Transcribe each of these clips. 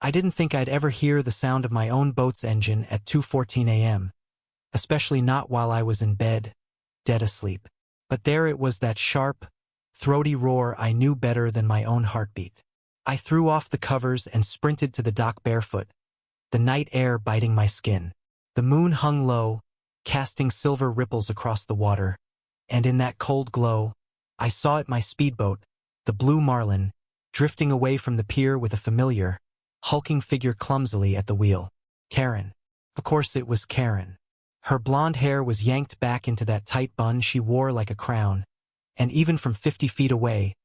I didn't think I'd ever hear the sound of my own boat's engine at 2:14 a.m., especially not while I was in bed, dead asleep. But there it was, that sharp, throaty roar I knew better than my own heartbeat. I threw off the covers and sprinted to the dock barefoot, the night air biting my skin. The moon hung low, casting silver ripples across the water, and in that cold glow, I saw it, my speedboat, the Blue Marlin, drifting away from the pier with a familiar, hulking figure clumsily at the wheel. Karen. Of course it was Karen. Her blonde hair was yanked back into that tight bun she wore like a crown, and even from 50 feet away,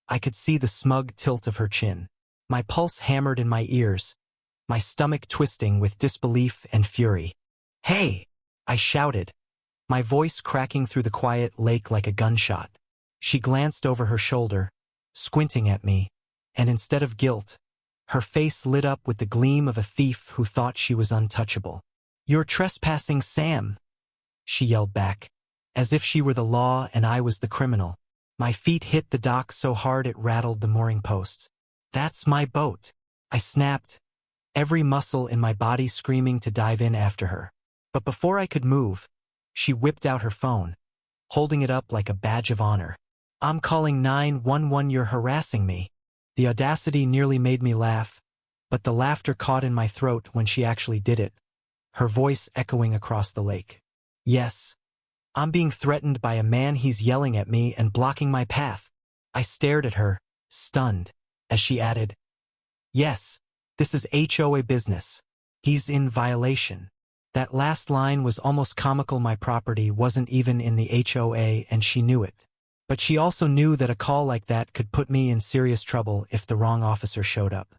I could see the smug tilt of her chin. My pulse hammered in my ears, my stomach twisting with disbelief and fury. "Hey!" I shouted, my voice cracking through the quiet lake like a gunshot. She glanced over her shoulder, squinting at me, and instead of guilt, her face lit up with the gleam of a thief who thought she was untouchable. "You're trespassing, Sam," she yelled back, as if she were the law and I was the criminal. My feet hit the dock so hard it rattled the mooring posts. "That's my boat," I snapped, every muscle in my body screaming to dive in after her. But before I could move, she whipped out her phone, holding it up like a badge of honor. "I'm calling 911, you're harassing me." The audacity nearly made me laugh, but the laughter caught in my throat when she actually did it, her voice echoing across the lake. "Yes, I'm being threatened by a man. He's yelling at me and blocking my path." I stared at her, stunned, as she added, "Yes, this is HOA business. He's in violation." That last line was almost comical. My property wasn't even in the HOA and she knew it. But she also knew that a call like that could put me in serious trouble if the wrong officer showed up.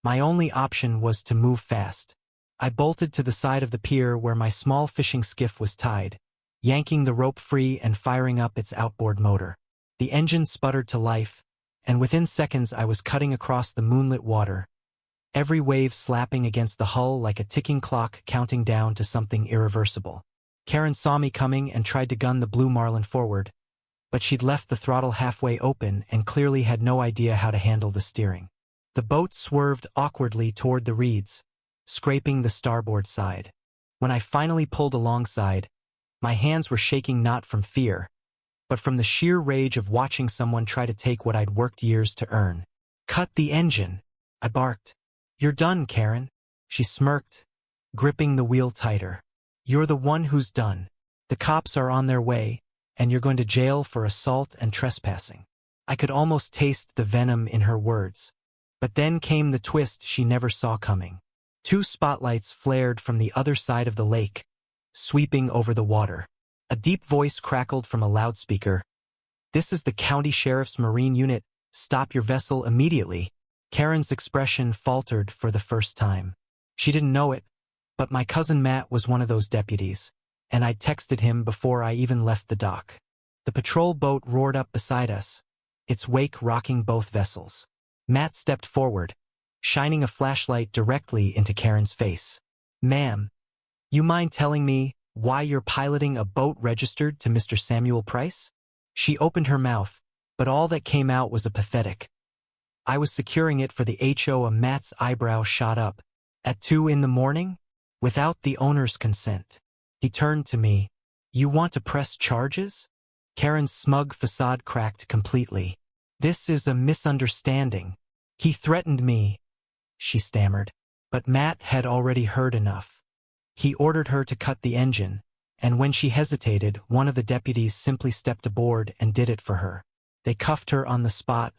My only option was to move fast. I bolted to the side of the pier where my small fishing skiff was tied, yanking the rope free and firing up its outboard motor. The engine sputtered to life, and within seconds I was cutting across the moonlit water, every wave slapping against the hull like a ticking clock counting down to something irreversible. Karen saw me coming and tried to gun the Blue Marlin forward, but she'd left the throttle halfway open and clearly had no idea how to handle the steering. The boat swerved awkwardly toward the reeds, scraping the starboard side. When I finally pulled alongside, my hands were shaking not from fear, but from the sheer rage of watching someone try to take what I'd worked years to earn. "Cut the engine," I barked. "You're done, Karen," she smirked, gripping the wheel tighter. "You're the one who's done. The cops are on their way, and you're going to jail for assault and trespassing." I could almost taste the venom in her words. But then came the twist she never saw coming. 2 spotlights flared from the other side of the lake, sweeping over the water. A deep voice crackled from a loudspeaker. "This is the county sheriff's marine unit. Stop your vessel immediately." Karen's expression faltered for the first time. She didn't know it, but my cousin Matt was one of those deputies, and I'd texted him before I even left the dock. The patrol boat roared up beside us, its wake rocking both vessels. Matt stepped forward, shining a flashlight directly into Karen's face. "Ma'am, you mind telling me why you're piloting a boat registered to Mr. Samuel Price?" She opened her mouth, but all that came out was a pathetic, "I was securing it for the HOA." Matt's eyebrow shot up. "At 2 in the morning? Without the owner's consent?" He turned to me. "You want to press charges?" Karen's smug facade cracked completely. "This is a misunderstanding. He threatened me," she stammered. But Matt had already heard enough. He ordered her to cut the engine, and when she hesitated, one of the deputies simply stepped aboard and did it for her. They cuffed her on the spot,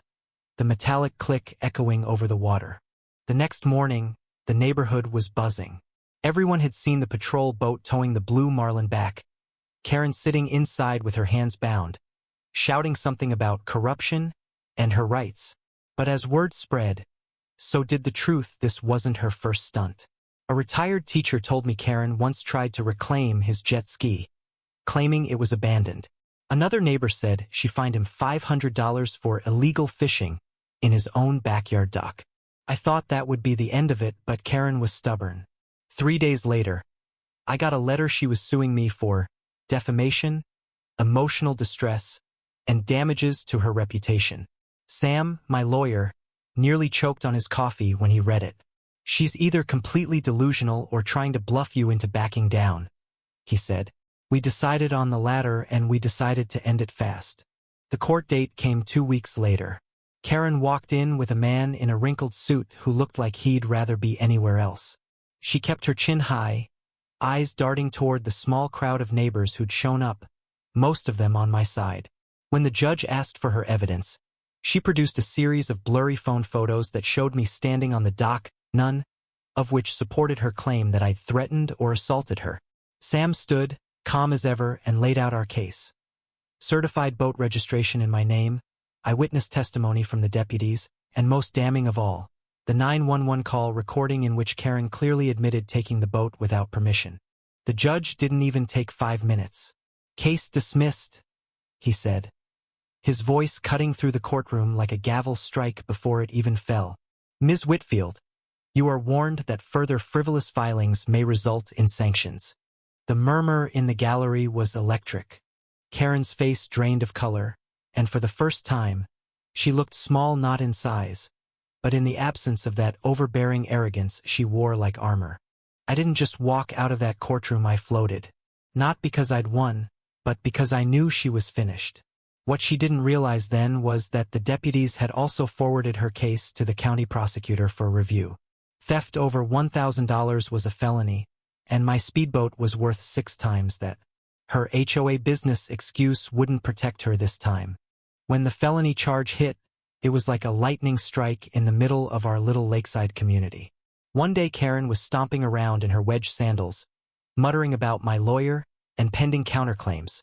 the metallic click echoing over the water. The next morning, the neighborhood was buzzing. Everyone had seen the patrol boat towing the Blue Marlin back, Karen sitting inside with her hands bound, shouting something about corruption and her rights. But as word spread, so did the truth. This wasn't her first stunt. A retired teacher told me Karen once tried to reclaim his jet ski, claiming it was abandoned. Another neighbor said she fined him $500 for illegal fishing in his own backyard dock. I thought that would be the end of it, but Karen was stubborn. 3 days later, I got a letter. She was suing me for defamation, emotional distress, and damages to her reputation. Sam, my lawyer, nearly choked on his coffee when he read it. "She's either completely delusional or trying to bluff you into backing down," he said. We decided on the latter, and we decided to end it fast. The court date came 2 weeks later. Karen walked in with a man in a wrinkled suit who looked like he'd rather be anywhere else. She kept her chin high, eyes darting toward the small crowd of neighbors who'd shown up, most of them on my side. When the judge asked for her evidence, she produced a series of blurry phone photos that showed me standing on the dock, none of which supported her claim that I'd threatened or assaulted her. Sam stood, calm as ever, and laid out our case. Certified boat registration in my name, eyewitness testimony from the deputies, and most damning of all, the 911 call recording in which Karen clearly admitted taking the boat without permission. The judge didn't even take 5 minutes. "Case dismissed," he said, his voice cutting through the courtroom like a gavel strike before it even fell. "Ms. Whitfield, you are warned that further frivolous filings may result in sanctions." The murmur in the gallery was electric. Karen's face drained of color, and for the first time, she looked small not in size, but in the absence of that overbearing arrogance she wore like armor. I didn't just walk out of that courtroom, I floated. Not because I'd won, but because I knew she was finished. What she didn't realize then was that the deputies had also forwarded her case to the county prosecutor for review. Theft over $1,000 was a felony, and my speedboat was worth 6 times that. Her HOA business excuse wouldn't protect her this time. When the felony charge hit, it was like a lightning strike in the middle of our little lakeside community. One day Karen was stomping around in her wedge sandals, muttering about my lawyer and pending counterclaims,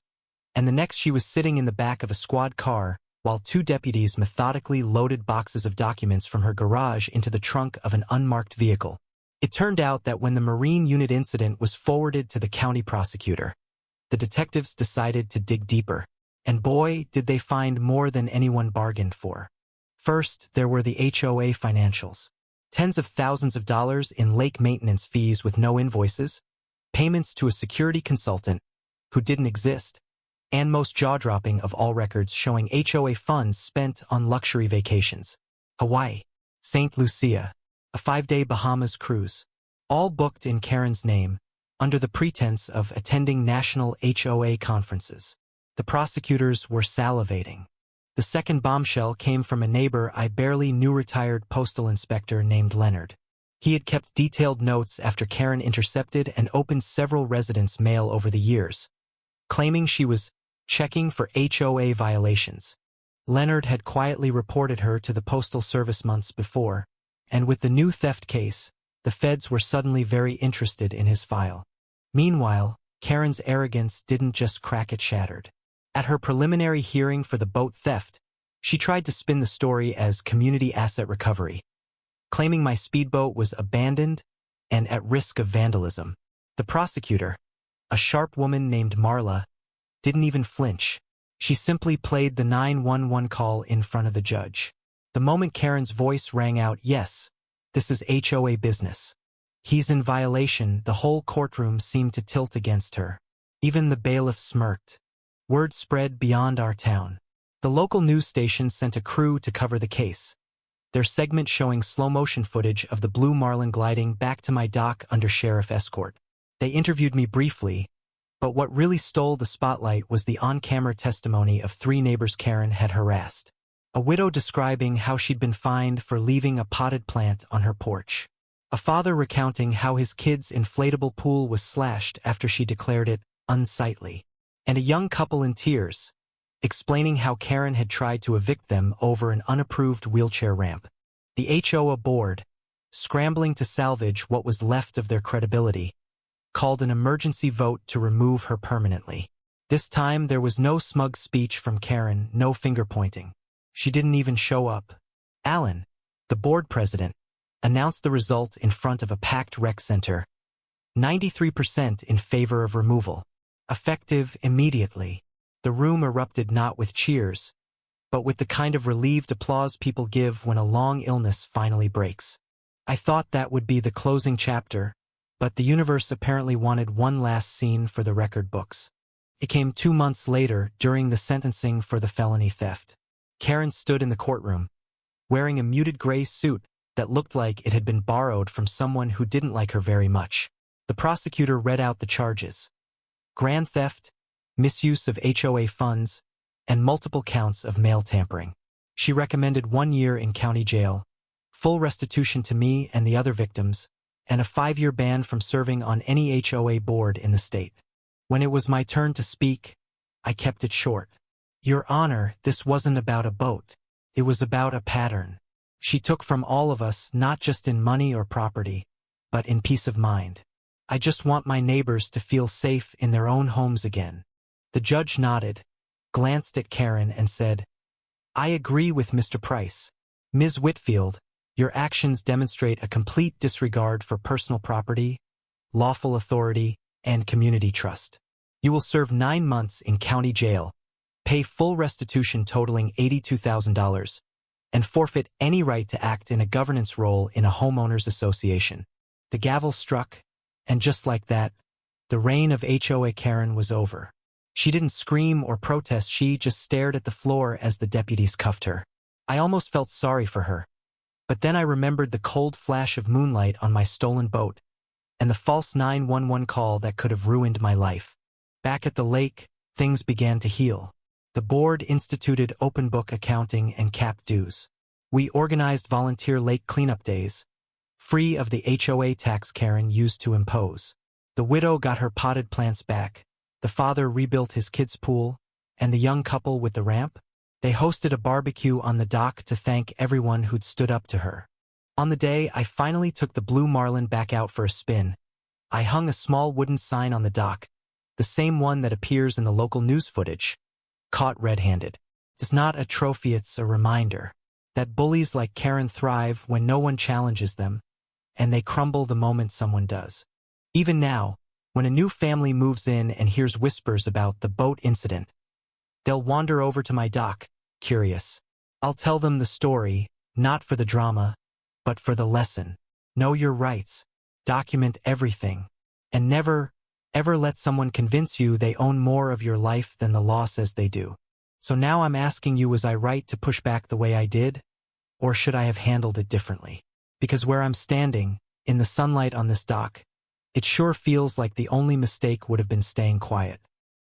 and the next she was sitting in the back of a squad car while 2 deputies methodically loaded boxes of documents from her garage into the trunk of an unmarked vehicle. It turned out that when the Marine Unit incident was forwarded to the county prosecutor, the detectives decided to dig deeper, and boy, did they find more than anyone bargained for. First, there were the HOA financials. Tens of thousands of dollars in lake maintenance fees with no invoices, payments to a security consultant who didn't exist, and most jaw-dropping of all records showing HOA funds spent on luxury vacations. Hawaii, St. Lucia, a 5-day Bahamas cruise, all booked in Karen's name, under the pretense of attending national HOA conferences. The prosecutors were salivating. The second bombshell came from a neighbor I barely knew, retired postal inspector named Leonard. He had kept detailed notes after Karen intercepted and opened several residents' mail over the years, claiming she was checking for HOA violations. Leonard had quietly reported her to the Postal Service months before, and with the new theft case, the feds were suddenly very interested in his file. Meanwhile, Karen's arrogance didn't just crack, it shattered. At her preliminary hearing for the boat theft, she tried to spin the story as community asset recovery, claiming my speedboat was abandoned and at risk of vandalism. The prosecutor, a sharp woman named Marla, didn't even flinch. She simply played the 911 call in front of the judge. The moment Karen's voice rang out, "Yes, this is HOA business. He's in violation," the whole courtroom seemed to tilt against her. Even the bailiff smirked. Word spread beyond our town. The local news station sent a crew to cover the case, their segment showing slow-motion footage of the Blue Marlin gliding back to my dock under sheriff escort. They interviewed me briefly, but what really stole the spotlight was the on-camera testimony of 3 neighbors Karen had harassed. A widow describing how she'd been fined for leaving a potted plant on her porch. A father recounting how his kid's inflatable pool was slashed after she declared it unsightly. And a young couple in tears, explaining how Karen had tried to evict them over an unapproved wheelchair ramp. The HOA board, scrambling to salvage what was left of their credibility, called an emergency vote to remove her permanently. This time there was no smug speech from Karen, no finger-pointing. She didn't even show up. Alan, the board president, announced the result in front of a packed rec center. 93% in favor of removal. Effective immediately. The room erupted not with cheers, but with the kind of relieved applause people give when a long illness finally breaks. I thought that would be the closing chapter, but the universe apparently wanted one last scene for the record books. It came 2 months later, during the sentencing for the felony theft. Karen stood in the courtroom, wearing a muted gray suit that looked like it had been borrowed from someone who didn't like her very much. The prosecutor read out the charges: grand theft, misuse of HOA funds, and multiple counts of mail tampering. She recommended 1 year in county jail, full restitution to me and the other victims, and a 5-year ban from serving on any HOA board in the state. When it was my turn to speak, I kept it short. Your Honor, this wasn't about a boat. It was about a pattern. She took from all of us, not just in money or property, but in peace of mind. I just want my neighbors to feel safe in their own homes again. The judge nodded, glanced at Karen and said, I agree with Mr. Price. Ms. Whitfield, your actions demonstrate a complete disregard for personal property, lawful authority, and community trust. You will serve 9 months in county jail, pay full restitution totaling $82,000, and forfeit any right to act in a governance role in a homeowners association. The gavel struck, and just like that, the reign of HOA Karen was over. She didn't scream or protest, she just stared at the floor as the deputies cuffed her. I almost felt sorry for her. But then I remembered the cold flash of moonlight on my stolen boat, and the false 911 call that could have ruined my life. Back at the lake, things began to heal. The board instituted open book accounting and capped dues. We organized volunteer lake cleanup days, free of the HOA tax Karen used to impose. The widow got her potted plants back, the father rebuilt his kids' pool, and the young couple with the ramp, they hosted a barbecue on the dock to thank everyone who'd stood up to her. On the day I finally took the Blue Marlin back out for a spin, I hung a small wooden sign on the dock, the same one that appears in the local news footage. Caught red-handed. It's not a trophy, it's a reminder that bullies like Karen thrive when no one challenges them, and they crumble the moment someone does. Even now, when a new family moves in and hears whispers about the boat incident, they'll wander over to my dock, curious. I'll tell them the story, not for the drama, but for the lesson. Know your rights, document everything, and never, ever let someone convince you they own more of your life than the law says they do. So now I'm asking you, was I right to push back the way I did? Or should I have handled it differently? Because where I'm standing, in the sunlight on this dock, it sure feels like the only mistake would have been staying quiet.